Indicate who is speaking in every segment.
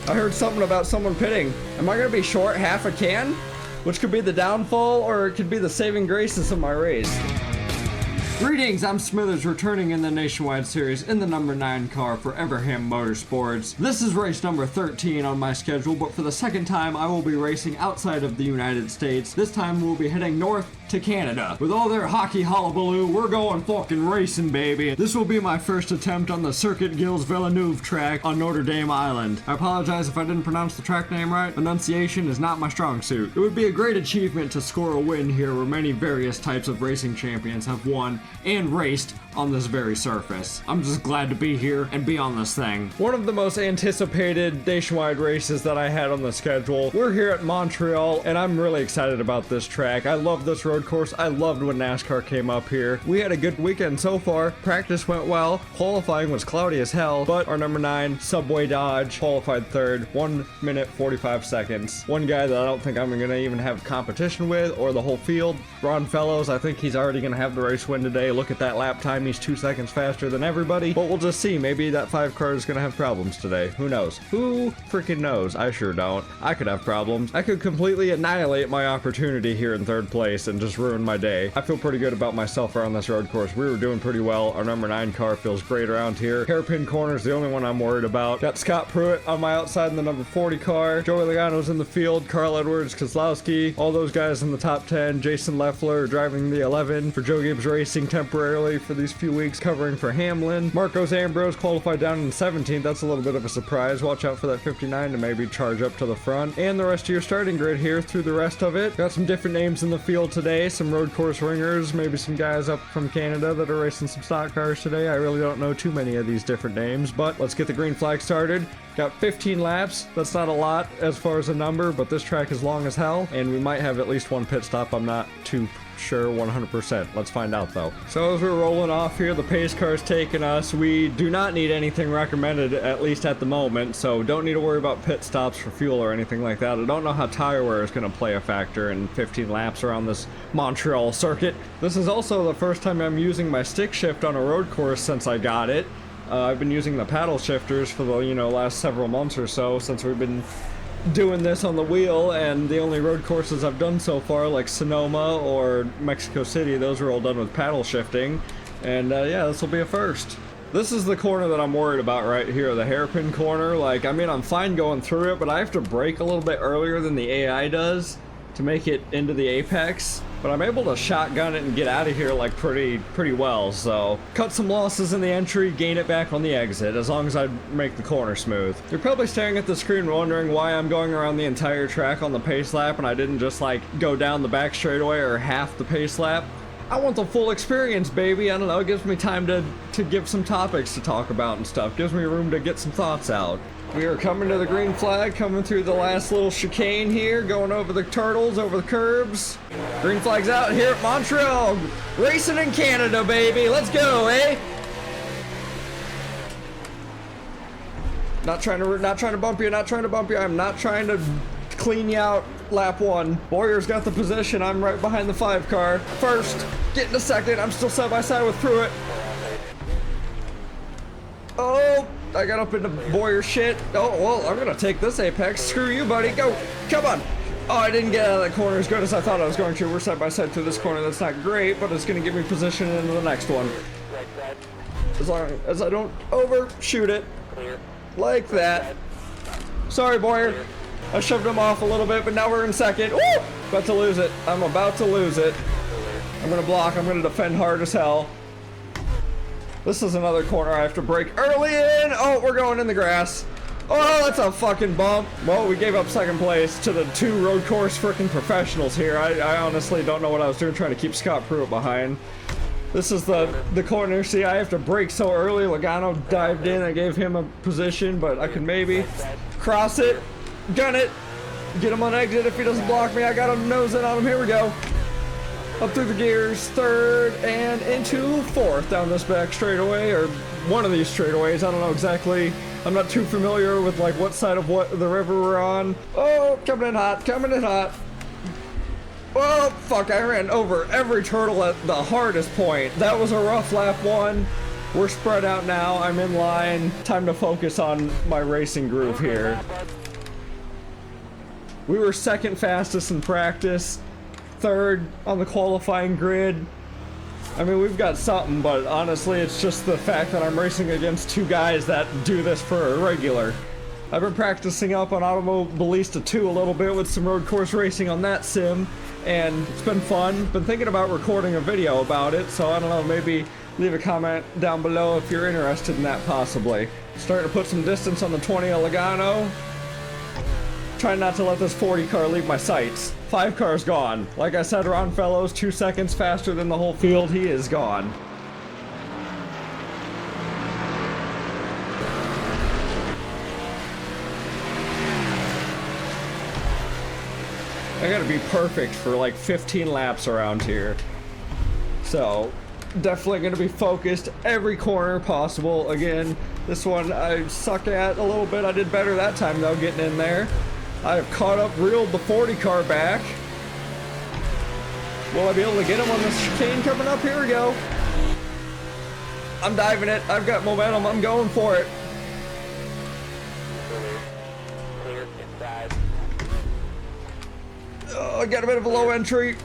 Speaker 1: I heard something about someone pitting. Am I gonna be short half a can? Which could be the downfall, or it could be the saving graces of my race. Greetings, I'm Smithers, returning in the Nationwide Series in the number 9 car for Everham Motorsports. This is race number 13 on my schedule, but for the second time I will be racing outside of the United States. This time we'll be heading north to Canada. With all their hockey hullabaloo, we're going fucking racing, baby. This will be my first attempt on the Circuit Gilles Villeneuve track on Notre Dame Island. I apologize if I didn't pronounce the track name right. Enunciation is not my strong suit. It would be a great achievement to score a win here where many various types of racing champions have won and raced on this very surface. I'm just glad to be here and be on this thing. One of the most anticipated nationwide races that I had on the schedule. We're here at Montreal and I'm really excited about this track. I love this road course. I loved when NASCAR came up here. We had a good weekend so far. Practice went well. Qualifying was cloudy as hell, but our number 9 Subway Dodge qualified third, 1 minute 45 seconds. One guy that I don't think I'm gonna even have competition with or the whole field, Ron Fellows, I think he's already gonna have the race win today. Look at that lap time. He's 2 seconds faster than everybody, but we'll just see. Maybe that 5 car is gonna have problems today. Who knows? Who freaking knows? I sure don't. I could have problems. I could completely annihilate my opportunity here in third place and just ruin my day. I feel pretty good about myself around this road course. We were doing pretty well. Our number 9 car feels great around here. Hairpin corner is the only one I'm worried about. Got Scott Pruitt on my outside in the number 40 car. Joey Logano's in the field. Carl Edwards, Kozlowski, all those guys in the top 10. Jason Leffler driving the 11 for Joe Gibbs Racing temporarily for these few weeks, covering for Hamlin. Marcos Ambrose qualified down in 17th. That's a little bit of a surprise. Watch out for that 59 to maybe charge up to the front. And the rest of your starting grid here through the rest of it. Got some different names in the field today. Some road course ringers, maybe some guys up from Canada that are racing some stock cars today. I really don't know too many of these different names, but let's get the green flag started. Got 15 laps. That's not a lot as far as a number, but this track is long as hell, and we might have at least one pit stop. I'm not too sure 100%. Let's find out though. So as we're rolling off here, the pace car's taking us. We do not need anything recommended, at least at the moment, so don't need to worry about pit stops for fuel or anything like that. I don't know how tire wear is going to play a factor in 15 laps around this Montreal circuit. This is also the first time I'm using my stick shift on a road course since I got it. I've been using the paddle shifters for the, last several months or so since we've been doing this on the wheel, and the only road courses I've done so far, like Sonoma or Mexico City, those are all done with paddle shifting, and yeah, this will be a first. This is the corner that I'm worried about right here, the hairpin corner. I'm fine going through it, but I have to brake a little bit earlier than the AI does to make it into the apex, but I'm able to shotgun it and get out of here pretty well, so cut some losses in the entry, gain it back on the exit, as long as I make the corner smooth. You're probably staring at the screen wondering why I'm going around the entire track on the pace lap and I didn't just go down the back straightaway or half the pace lap. I want the full experience, baby. I don't know, it gives me time to give some topics to talk about and stuff, gives me room to get some thoughts out. We are coming to the green flag, coming through the last little chicane here, going over the turtles, over the curbs. Green flag's out here at Montreal. Racing in Canada, baby. Let's go, eh? Not trying to bump you, not trying to bump you. I'm not trying to clean you out. Lap 1. Boyer's got the position. I'm right behind the 5 car. First, getting to second. I'm still side by side with Pruitt. Oh, I got up into Boyer's shit. Oh, well, I'm gonna take this apex. Screw you, buddy. Go. Come on. Oh, I didn't get out of that corner as good as I thought I was going to. We're side by side through this corner. That's not great, but it's gonna give me position into the next one. As long as I don't overshoot it. Like that. Sorry, Boyer. I shoved him off a little bit, but now we're in second. Woo! About to lose it. I'm about to lose it. I'm gonna block. I'm gonna defend hard as hell. This is another corner I have to brake early in. Oh, we're going in the grass. Oh, that's a fucking bump. Well, we gave up second place to the 2 road course freaking professionals here. I honestly don't know what I was doing trying to keep Scott Pruitt behind. This is the corner. See, I have to brake so early. Logano dived in. I gave him a position, but I could maybe cross it, gun it, get him on exit if he doesn't block me. I got him nosing on him. Here we go. Up through the gears, 3rd, and into 4th down this back straightaway, or one of these straightaways. I don't know exactly. I'm not too familiar with what side of what the river we're on. Oh, coming in hot, coming in hot. Oh, fuck, I ran over every turtle at the hardest point. That was a rough lap 1. We're spread out now. I'm in line. Time to focus on my racing groove here. We were second fastest in practice, third on the qualifying grid. I mean, we've got something, but honestly, it's just the fact that I'm racing against two guys that do this for a regular. I've been practicing up on Automobilista 2 a little bit with some road course racing on that sim, and it's been fun. Been thinking about recording a video about it, so I don't know, maybe leave a comment down below if you're interested in that possibly. Starting to put some distance on the 20 Logano. Trying not to let this 40 car leave my sights. 5 cars gone. Like I said, Ron Fellows 2 seconds faster than the whole field. He is gone. I gotta be perfect for like 15 laps around here. So, definitely gonna be focused every corner possible. Again, this one I suck at a little bit. I did better that time though, getting in there. I have caught up, reeled the 40 car back. Will I be able to get him on this chicane coming up? Here we go. I'm diving it. I've got momentum. I'm going for it. Oh, I got a bit of a low entry.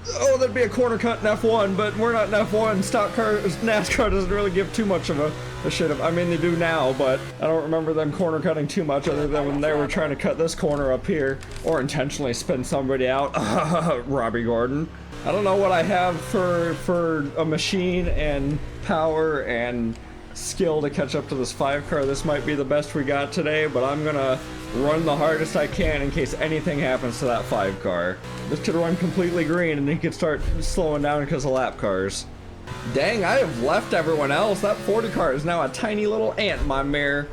Speaker 1: Oh, that'd be a corner cut in F1, but we're not in F1. Stock car, NASCAR doesn't really give too much of a shit. I mean, they do now, but I don't remember them corner cutting too much other than when they were trying to cut this corner up here or intentionally spin somebody out. Robbie Gordon. I don't know what I have for a machine and power and skill to catch up to this 5 car. This might be the best we got today, but I'm gonna run the hardest I can in case anything happens to that 5 car. This could run completely green and he could start slowing down because of lap cars. Dang, I have left everyone else. That 40 car is now a tiny little ant in my mirror.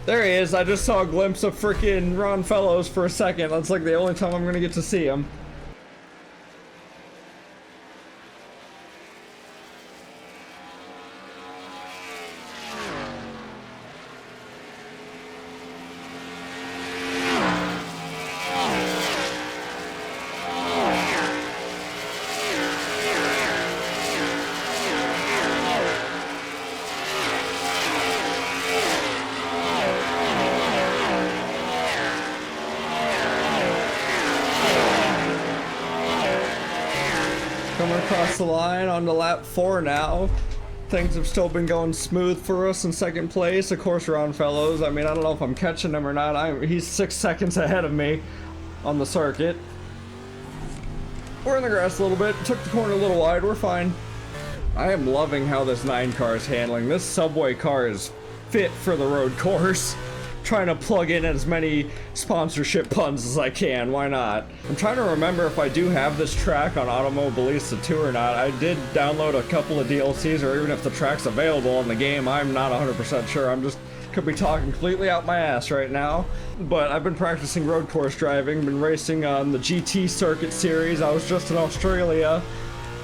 Speaker 1: There he is. I just saw a glimpse of freaking Ron Fellows for a second. That's like the only time I'm gonna get to see him. Coming across the line onto lap 4 now. Things have still been going smooth for us in second place. Of course, Ron Fellows. I mean, I don't know if I'm catching him or not. He's 6 seconds ahead of me on the circuit. We're in the grass a little bit. Took the corner a little wide. We're fine. I am loving how this 9 car is handling. This subway car is fit for the road course. Trying to plug in as many sponsorship puns as I can. Why not? I'm trying to remember if I do have this track on Automobilista 2 or not. I did download a couple of DLCs, or even if the track's available in the game, I'm not 100% sure. I'm just could be talking completely out my ass right now. But I've been practicing road course driving, been racing on the GT circuit series. I was just in Australia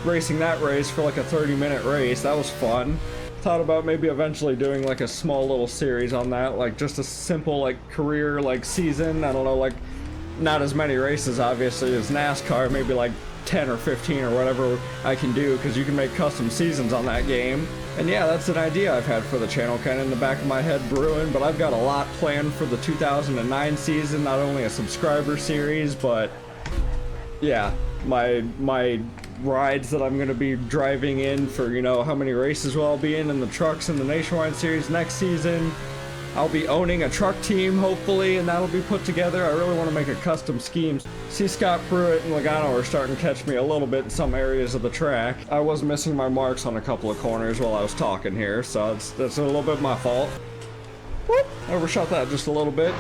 Speaker 1: racing that race for like a 30-minute race. That was fun. Thought about maybe eventually doing like a small little series on that, like just a simple like career like season. I don't know, like not as many races obviously as NASCAR, maybe like 10 or 15 or whatever I can do, because you can make custom seasons on that game. And yeah, that's an idea I've had for the channel kind of in the back of my head brewing, but I've got a lot planned for the 2009 season, not only a subscriber series, but yeah, my rides that I'm going to be driving in for, you know, how many races will I be in the trucks in the Nationwide Series next season. I'll be owning a truck team, hopefully, and that'll be put together. I really want to make a custom scheme. See, Scott Pruitt and Logano are starting to catch me a little bit in some areas of the track. I was missing my marks on a couple of corners while I was talking here, so that's a little bit my fault. Whoop! Overshot that just a little bit.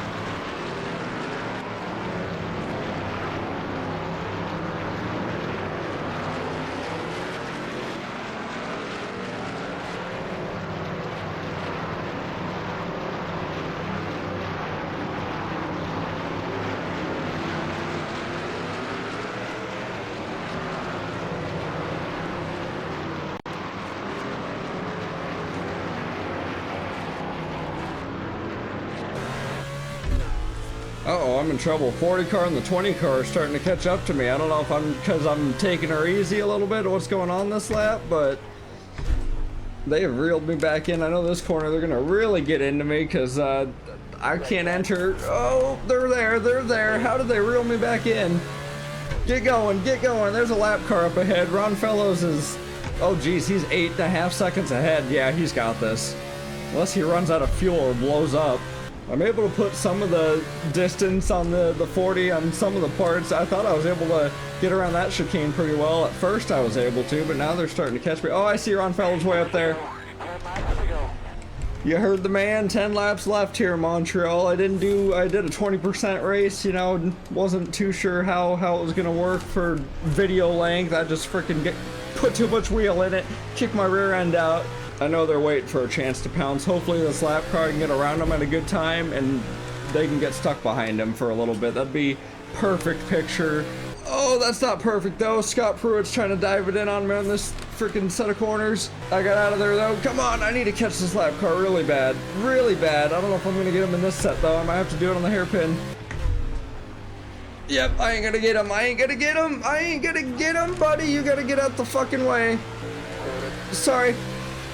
Speaker 1: Uh-oh, I'm in trouble. 40 car and the 20 car are starting to catch up to me. I don't know if because I'm taking her easy a little bit or what's going on this lap, but They have reeled me back in. I know this corner, they're gonna really get into me because I can't enter. Oh, they're there, they're there. How did they reel me back in? Get going, get going. There's a lap car up ahead. Ron Fellows is, oh geez, he's 8.5 seconds ahead. Yeah, he's got this. Unless he runs out of fuel or blows up. I'm able to put some of the distance on the 40 on some of the parts. I thought I was able to get around that chicane pretty well. At first I was able to, but now they're starting to catch me. Oh, I see Ron Fellows way up there. You heard the man, 10 laps left here in Montreal. I did a 20% race, you know, wasn't too sure how it was gonna work for video length. I just freaking put too much wheel in it, kicked my rear end out. I know they're waiting for a chance to pounce. Hopefully this lap car can get around them at a good time and they can get stuck behind him for a little bit. That'd be perfect picture. Oh, that's not perfect though. Scott Pruitt's trying to dive it in on me on this freaking set of corners. I got out of there though. Come on, I need to catch this lap car really bad. Really bad. I don't know if I'm gonna get him in this set though. I might have to do it on the hairpin. Yep, I ain't gonna get him. I ain't gonna get him. I ain't gonna get him, buddy. You gotta get out the fucking way. Sorry.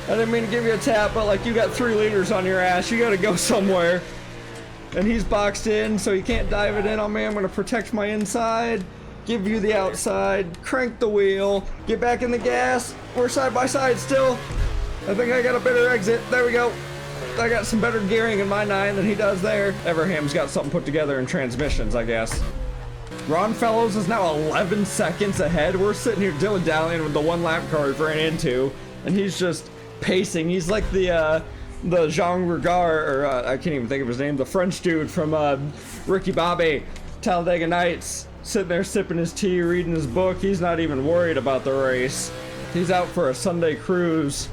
Speaker 1: I didn't mean to give you a tap, but like you got 3 liters on your ass. You gotta go somewhere. And he's boxed in, so he can't dive it in on me. I'm gonna protect my inside. Give you the outside, crank the wheel, get back in the gas. We're side by side still. I think I got a better exit. There we go. I got some better gearing in my 9 than he does there. Everham's got something put together in transmissions, I guess. Ron Fellows is now 11 seconds ahead. We're sitting here dilly-dallying with the 1 lap car he ran into, and he's just pacing. He's like the Jean Regard, or I can't even think of his name, the French dude from Ricky Bobby, Talladega Nights. Sitting there sipping his tea, reading his book. He's not even worried about the race. He's out for a Sunday cruise.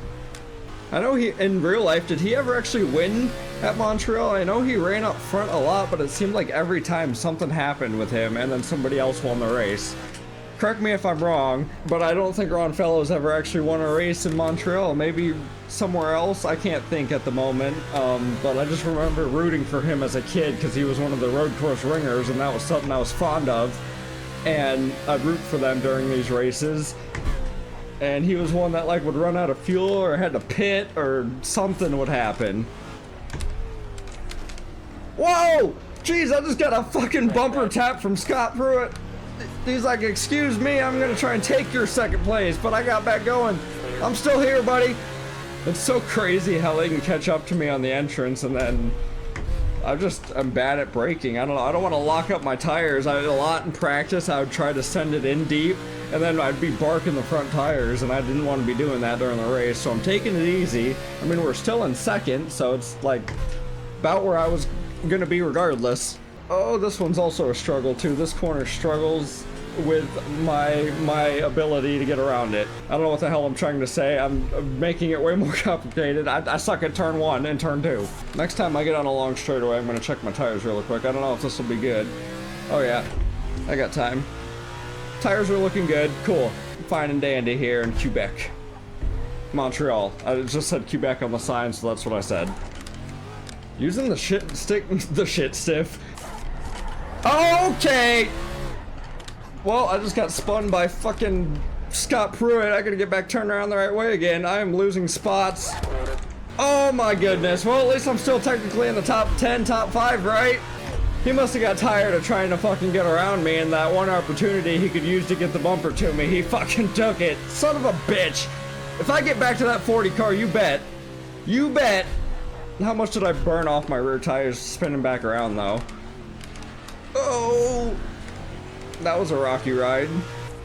Speaker 1: I know in real life, did he ever actually win at Montreal? I know he ran up front a lot, but it seemed like every time something happened with him and then somebody else won the race. Correct me if I'm wrong, but I don't think Ron Fellows ever actually won a race in Montreal. Maybe somewhere else, I can't think at the moment, but I just remember rooting for him as a kid because he was one of the road course ringers and that was something I was fond of, and I'd root for them during these races. And he was one that like would run out of fuel or had to pit or something would happen. Whoa! Jeez, I just got a fucking bumper tap from Scott Pruitt. He's like, excuse me, I'm gonna try and take your second place, but I got back going. I'm still here, buddy. It's so crazy how they can catch up to me on the entrance, and then I'm bad at braking. I don't know. I don't want to lock up my tires. I did a lot in practice. I would try to send it in deep, and then I'd be barking the front tires, and I didn't want to be doing that during the race, so I'm taking it easy. I mean, we're still in second, so it's like about where I was gonna be regardless. Oh, this one's also a struggle too. This corner struggles with my ability to get around it. I don't know what the hell I'm trying to say. I'm making it way more complicated. I suck at turn 1 and turn 2. Next time I get on a long straightaway, I'm gonna check my tires really quick. I don't know if this will be good. Oh yeah, I got time. Tires are looking good. Cool. Fine and dandy here in Quebec. Montreal. I just said Quebec on the sign, so that's what I said. Using the shit stiff. Okay! Well, I just got spun by fucking Scott Pruitt. I gotta get back turned around the right way again. I am losing spots. Oh my goodness. Well, at least I'm still technically in the top 10, top 5, right? He must have got tired of trying to fucking get around me, and that one opportunity he could use to get the bumper to me, he fucking took it. Son of a bitch. If I get back to that 40 car, you bet. You bet. How much did I burn off my rear tires spinning back around, though? Oh, that was a rocky ride.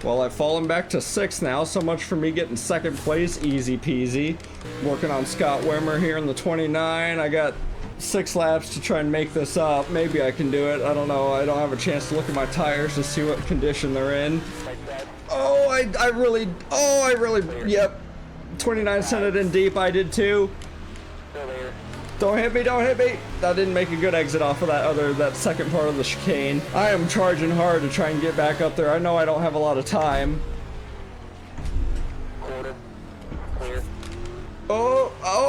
Speaker 1: Well, I've fallen back to 6th now. So much for me getting 2nd place, easy peasy. Working on Scott Wimmer here in the 29. I got 6 laps to try and make this up. Maybe I can do it. I don't know. I don't have a chance to look at my tires to see what condition they're in. Oh, I really, yep. 29 sent it in deep. I did too. Don't hit me, don't hit me. That didn't make a good exit off of that second part of the chicane. I am charging hard to try and get back up there. I know I don't have a lot of time. Oh, I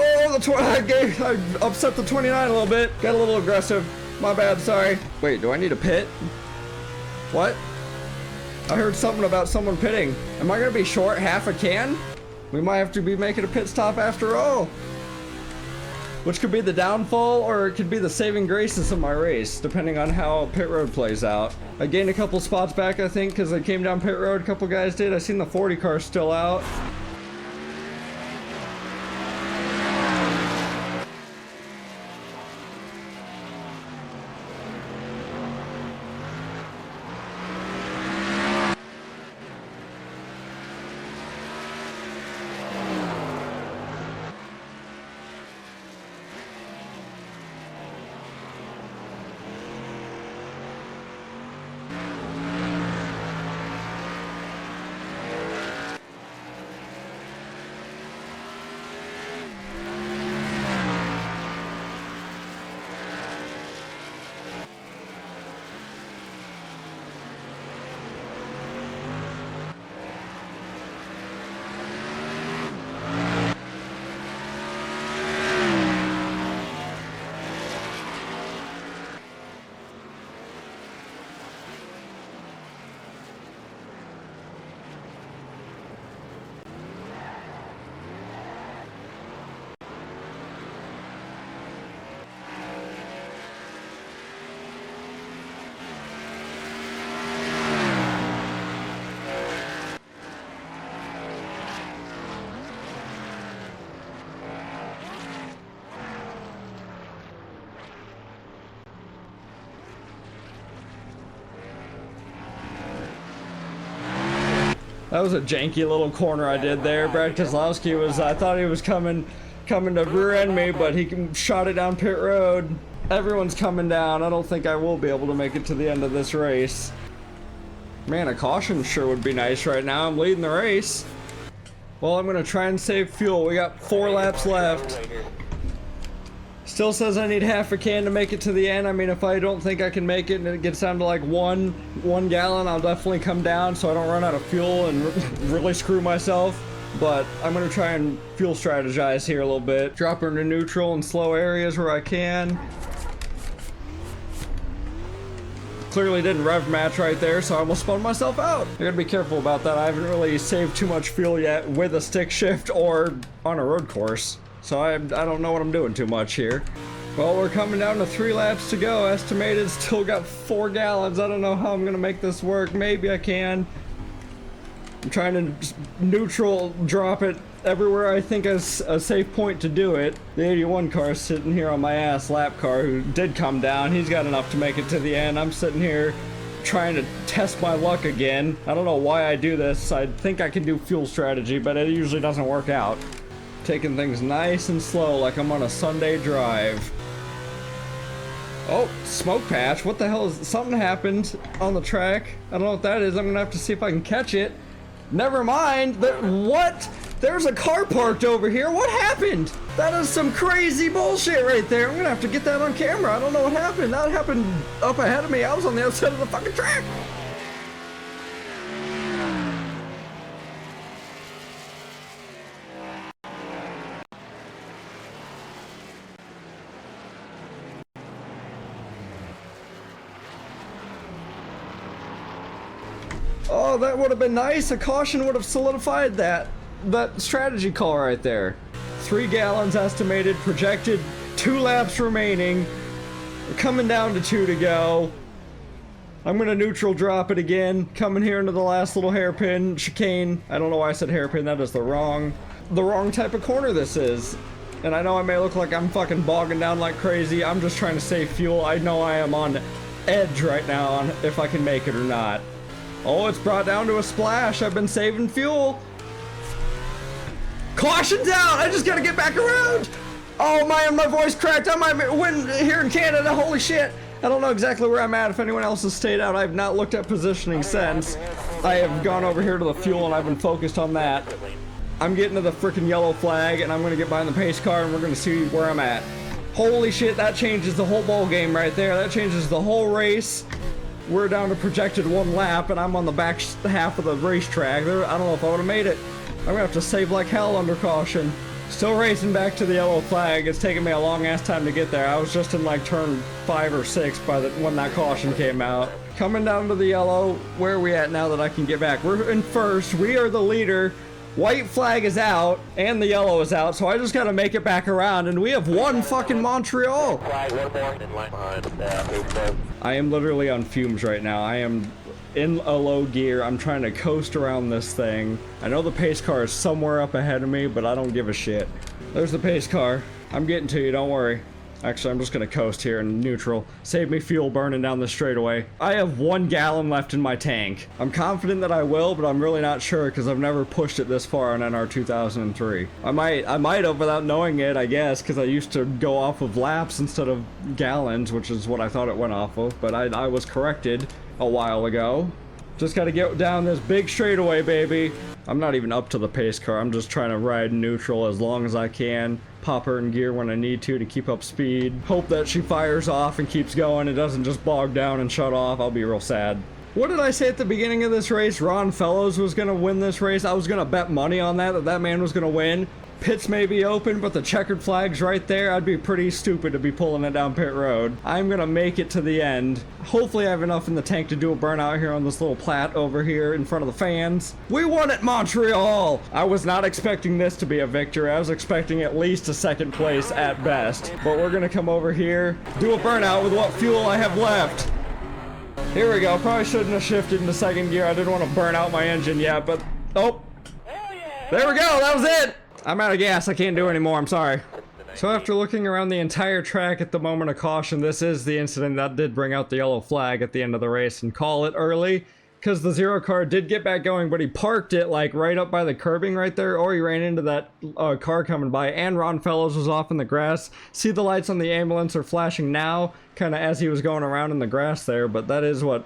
Speaker 1: upset the 29 a little bit. Got a little aggressive. My bad, sorry. Wait, do I need a pit? What? I heard something about someone pitting. Am I gonna be short half a can? We might have to be making a pit stop after all. Which could be the downfall, or it could be the saving graces of my race, depending on how pit road plays out. I gained a couple spots back, I think, because I came down pit road, a couple guys did. I seen the 40 car still out. That was a janky little corner I did there. Brad Keselowski was, I thought he was coming to rear end me, but he shot it down pit road. Everyone's coming down. I don't think I will be able to make it to the end of this race. Man, a caution sure would be nice right now. I'm leading the race. Well, I'm gonna try and save fuel. We got 4 laps left. Still says I need half a can to make it to the end. I mean, if I don't think I can make it and it gets down to like one gallon, I'll definitely come down so I don't run out of fuel and really screw myself. But I'm gonna try and fuel strategize here a little bit. Drop her into neutral and slow areas where I can. Clearly didn't rev match right there, so I almost spun myself out. I gotta be careful about that. I haven't really saved too much fuel yet with a stick shift or on a road course. So I don't know what I'm doing too much here. Well, we're coming down to 3 laps to go. Estimated, still got 4 gallons. I don't know how I'm gonna make this work. Maybe I can. I'm trying to just neutral drop it everywhere I think is a safe point to do it. The 81 car is sitting here on my ass, lap car, who did come down. He's got enough to make it to the end. I'm sitting here trying to test my luck again. I don't know why I do this. I think I can do fuel strategy, but it usually doesn't work out. Taking things nice and slow like I'm on a Sunday drive. Oh, smoke patch. What the hell is... Something happened on the track. I don't know what that is. I'm gonna have to see if I can catch it. Never mind. What? There's a car parked over here. What happened? That is some crazy bullshit right there. I'm gonna have to get that on camera. I don't know what happened. That happened up ahead of me. I was on the other side of the fucking track. Oh, that would have been nice. A caution would have solidified that strategy call right there. 3 gallons estimated, projected, 2 laps remaining. We're coming down to 2 to go. I'm gonna neutral drop it again. Coming here into the last little hairpin chicane. I don't know why I said hairpin. That is the wrong type of corner this is. And I know I may look like I'm fucking bogging down like crazy. I'm just trying to save fuel. I know I am on edge right now on if I can make it or not. Oh, it's brought down to a splash. I've been saving fuel. Caution's out. I just gotta get back around. Oh man, my voice cracked. I might win here in Canada. Holy shit. I don't know exactly where I'm at. If anyone else has stayed out, I have not looked at positioning since. I have gone over here to the fuel and I've been focused on that. I'm getting to the freaking yellow flag and I'm gonna get behind the pace car and we're gonna see where I'm at. Holy shit, that changes the whole ball game right there. That changes the whole race. We're down to projected 1 lap and I'm on the back half of the racetrack. I don't know if I would have made it. I'm gonna have to save like hell under caution. Still racing back to the yellow flag. It's taken me a long ass time to get there. I was just in like turn 5 or 6 when that caution came out. Coming down to the yellow. Where are we at now that I can get back? We're in first. We are the leader. White flag is out, and the yellow is out, so I just gotta make it back around, and we have won fucking Montreal! I am literally on fumes right now. I am in a low gear. I'm trying to coast around this thing. I know the pace car is somewhere up ahead of me, but I don't give a shit. There's the pace car. I'm getting to you, don't worry. Actually, I'm just gonna coast here in neutral. Save me fuel burning down the straightaway. I have 1 gallon left in my tank. I'm confident that I will, but I'm really not sure because I've never pushed it this far on NR2003. I might have without knowing it, I guess, because I used to go off of laps instead of gallons, which is what I thought it went off of, but I was corrected a while ago. Just gotta get down this big straightaway, baby. I'm not even up to the pace car. I'm just trying to ride neutral as long as I can. Pop her in gear when I need to keep up speed. Hope that she fires off and keeps going. It doesn't just bog down and shut off. I'll be real sad. What did I say at the beginning of this race? Ron Fellows was gonna win this race. I was gonna bet money on that man was gonna win. Pits may be open, but the checkered flag's right there. I'd be pretty stupid to be pulling it down pit road. I'm gonna make it to the end. Hopefully I have enough in the tank to do a burnout here on this little plat over here in front of the fans. We won at Montreal! I was not expecting this to be a victory. I was expecting at least a second place at best. But we're gonna come over here, do a burnout with what fuel I have left. Here we go. Probably shouldn't have shifted into second gear. I didn't want to burn out my engine yet, but... oh! There we go! That was it! I'm out of gas. I can't do anymore. I'm sorry. So after looking around the entire track at the moment of caution, this is the incident that did bring out the yellow flag at the end of the race and call it early. Because the zero car did get back going, but he parked it like right up by the curbing right there, or he ran into that car coming by, and Ron Fellows was off in the grass. See the lights on the ambulance are flashing now, kind of as he was going around in the grass there, but that is what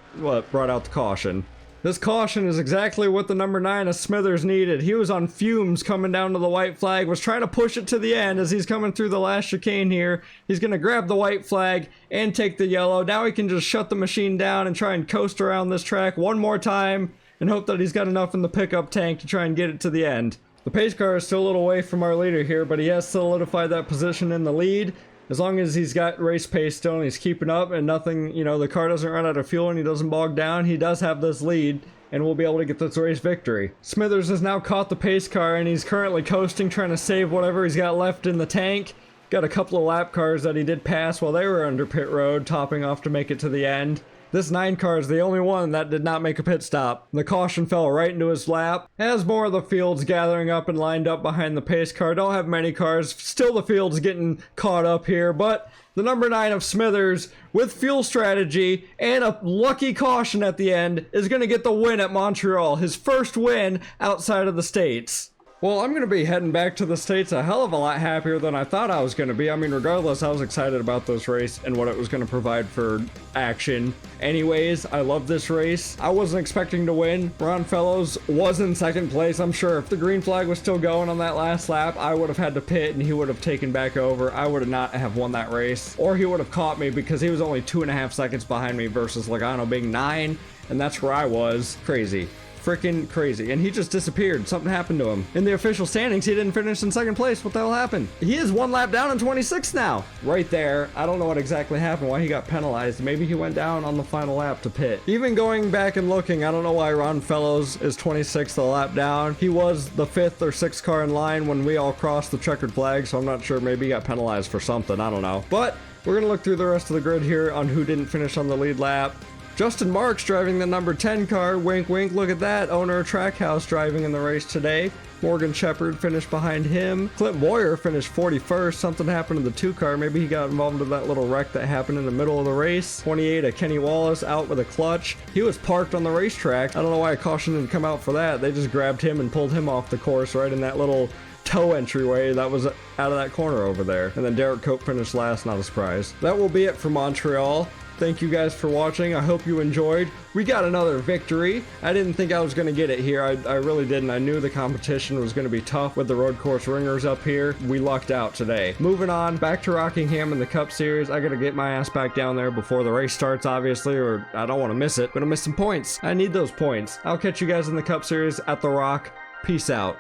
Speaker 1: brought out the caution. This caution is exactly what the number 9 of Smithers needed. He was on fumes coming down to the white flag, was trying to push it to the end as he's coming through the last chicane here. He's going to grab the white flag and take the yellow. Now he can just shut the machine down and try and coast around this track one more time and hope that he's got enough in the pickup tank to try and get it to the end. The pace car is still a little away from our leader here, but he has solidified that position in the lead. As long as he's got race pace still and he's keeping up and nothing, you know, the car doesn't run out of fuel and he doesn't bog down, he does have this lead and we'll be able to get this race victory. Smithers has now caught the pace car and he's currently coasting, trying to save whatever he's got left in the tank. Got a couple of lap cars that he did pass while they were under pit road, topping off to make it to the end. This 9 car is the only one that did not make a pit stop. The caution fell right into his lap. As more of the field's gathering up and lined up behind the pace car, don't have many cars. Still the field's getting caught up here, but the number 9 of Smithers, with fuel strategy and a lucky caution at the end, is going to get the win at Montreal. His first win outside of the States. Well, I'm going to be heading back to the States a hell of a lot happier than I thought I was going to be. I mean, regardless, I was excited about this race and what it was going to provide for action. Anyways, I love this race. I wasn't expecting to win. Ron Fellows was in second place. I'm sure if the green flag was still going on that last lap, I would have had to pit and he would have taken back over. I would have not have won that race. Or he would have caught me because he was only 2.5 seconds behind me versus Logano being 9. And that's where I was. Crazy. Freaking crazy. And he just disappeared. Something happened to him. In the official standings, he didn't finish in second place. What the hell happened? He is 1 lap down in 26th now. Right there. I don't know what exactly happened, why he got penalized. Maybe he went down on the final lap to pit. Even going back and looking, I don't know why Ron Fellows is 26th a lap down. He was the 5th or 6th car in line when we all crossed the checkered flag, so I'm not sure. Maybe he got penalized for something. I don't know. But we're going to look through the rest of the grid here on who didn't finish on the lead lap. Justin Marks driving the number 10 car, wink wink, look at that, owner of Trackhouse driving in the race today. Morgan Shepard finished behind him. Clint Boyer finished 41st, something happened to the 2 car, maybe he got involved in that little wreck that happened in the middle of the race. 28 Kenny Wallace out with a clutch. He was parked on the racetrack. I don't know why a caution didn't come out for that. They just grabbed him and pulled him off the course right in that little tow entryway that was out of that corner over there. And then Derek Cope finished last, not a surprise. That will be it for Montreal. Thank you guys for watching. I hope you enjoyed. We got another victory. I didn't think I was going to get it here. I really didn't. I knew the competition was going to be tough with the road course ringers up here. We lucked out today. Moving on, back to Rockingham in the Cup Series. I got to get my ass back down there before the race starts, obviously, or I don't want to miss it. I'm going to miss some points. I need those points. I'll catch you guys in the Cup Series at the Rock. Peace out.